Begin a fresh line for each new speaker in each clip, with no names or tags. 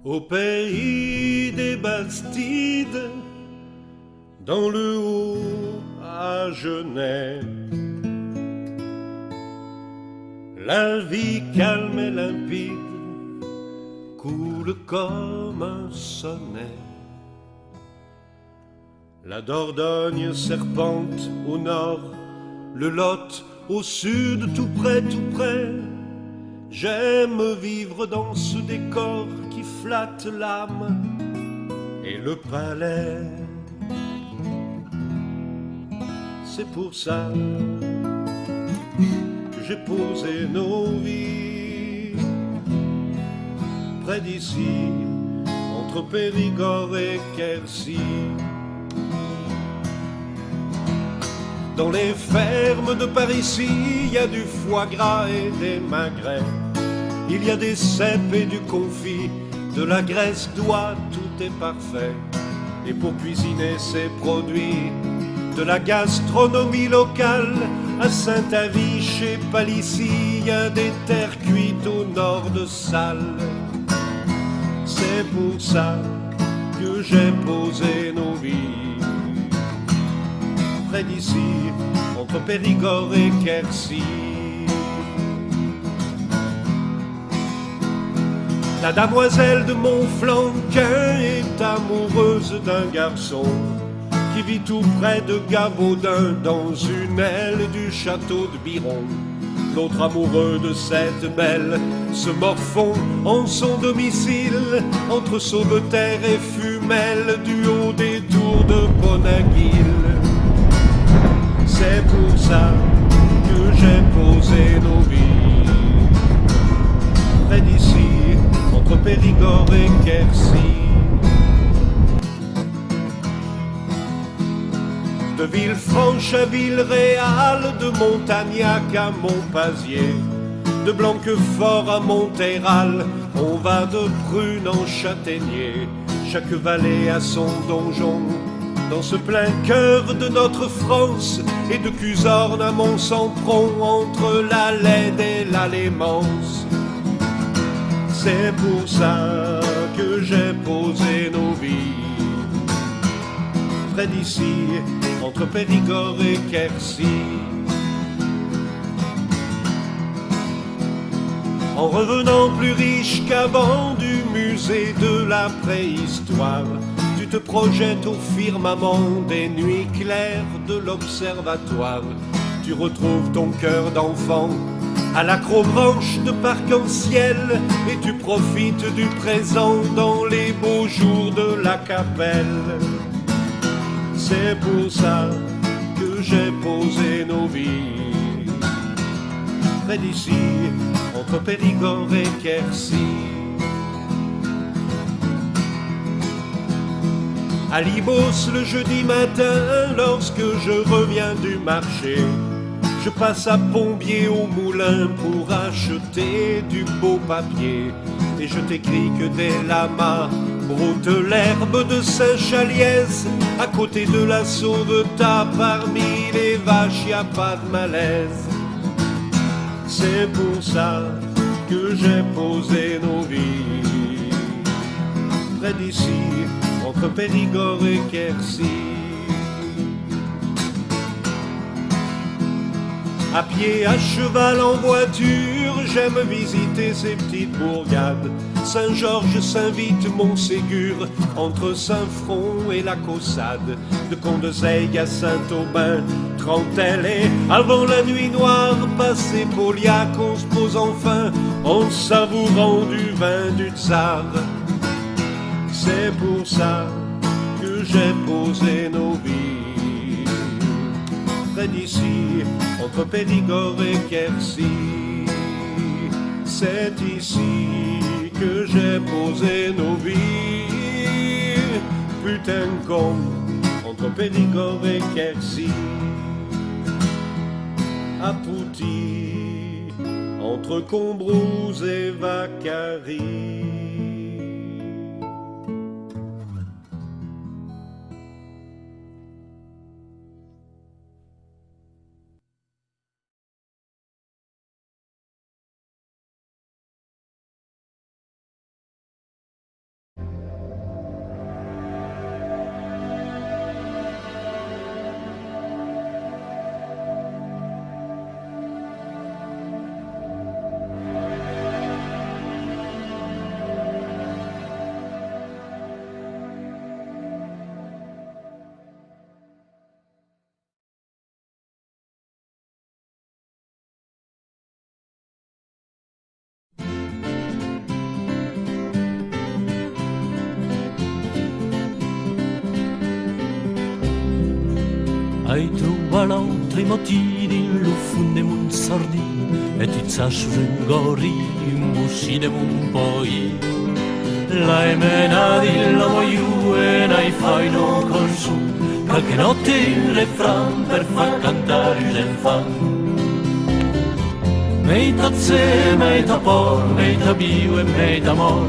Au pays des Bastides, dans le haut à Genève, la vie calme et limpide coule comme un sonnet. La Dordogne serpente au nord, le Lot au sud, tout près, tout près. J'aime vivre dans ce décor qui flatte l'âme et le palais. C'est pour ça que j'ai posé nos vies près d'ici, entre Périgord et Quercy. Dans les fermes de par ici, il y a du foie gras et des magrets. Il y a des cèpes et du confit, de la graisse d'oie, tout est parfait. Et pour cuisiner ces produits, de la gastronomie locale, à Saint-Avy, chez Palissy, il y a des terres cuites au nord de Salles. C'est pour ça que j'ai posé nos vies près d'ici, entre Périgord et Quercy. La damoiselle de Montflanquin est amoureuse d'un garçon qui vit tout près de Gavaudin, dans une aile du château de Biron. L'autre amoureux de cette belle se morfond en son domicile, entre Sauveterre et Fumel, du haut des tours de Bonaguil. C'est pour ça que j'ai posé nos vies près d'ici, entre Périgord et Quercy. De Villefranche à Villeréal, de Montagnac à Montpazier, de Blanquefort à Montayral, on va de Prune en Châtaignier. Chaque vallée a son donjon, dans ce plein cœur de notre France, et de Cuzorne à Mont-Sampron, entre la Laide et la Lémance. C'est pour ça que j'ai posé nos vies près d'ici, entre Périgord et Quercy. En revenant plus riche qu'avant du musée de la préhistoire, tu te projettes au firmament des nuits claires de l'observatoire. Tu retrouves ton cœur d'enfant à l'acrobranche de Parc-en-Ciel, et tu profites du présent dans les beaux jours de la Capelle. C'est pour ça que j'ai posé nos vies près d'ici, entre Périgord et Quercy. À Libos le jeudi matin, lorsque je reviens du marché, je passe à Pombier au moulin pour acheter du beau papier. Et je t'écris que des lamas broutent l'herbe de Saint-Chaliès, à côté de la Sauvetat, parmi les vaches y a pas de malaise. C'est pour ça que j'ai posé nos vies près d'ici, entre Périgord et Quercy. À pied, à cheval, en voiture, j'aime visiter ces petites bourgades. Saint-Georges, Saint-Vite, Montségur, entre Saint-Front et la Caussade. De Condezaigue à Saint-Aubin, Trentelle, et avant la nuit noire, passé Pauliac, on se pose enfin en savourant du vin du Tsar. C'est pour ça que j'ai posé nos vies près d'ici, entre Périgord et Quercy. C'est ici que j'ai posé nos vies, putain con, entre Périgord et Quercy. À Pouty, entre Combrouse et Vaccarie.
mei truba l'altri moti din lo funde mun sardi e ti zasciun gori mussi de mun poi la emena di la voiu e nai fai no consum qualche notte il refran per far cantare il fan mei tazze, mei tapor, mei tabiu e mei tamor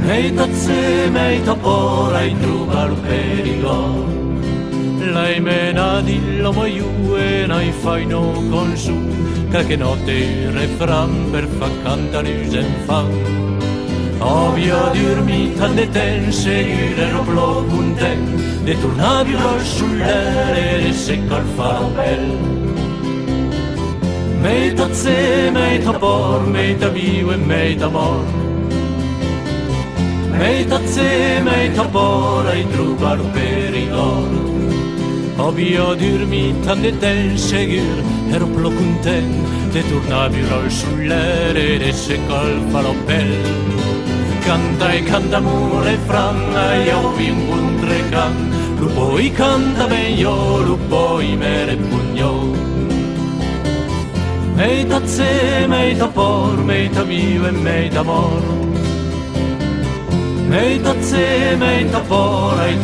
mei tazze, mei tapor, ai trubar perigor la imena di la voiu e nai fai no consum qualche notte il refran per far cantare il fan Ovvio dirmi tante ten seguire lo plo content de tornar al sull'ere e seccar faro bel mei tazze, mei tapor, mei tabiu e mei tamor mei tazze, mei tapor, ai trubar perigor Ovvio dirmi tante ten seguir ero plo content de tornar al sull'ere e seccar faro bel Canta e canta mure franna io vi incontre can lupo i canta meglio lupo i mere pugno mei tazze mei tapor mei tabiu e mei tamor mei tazze mei tapor ai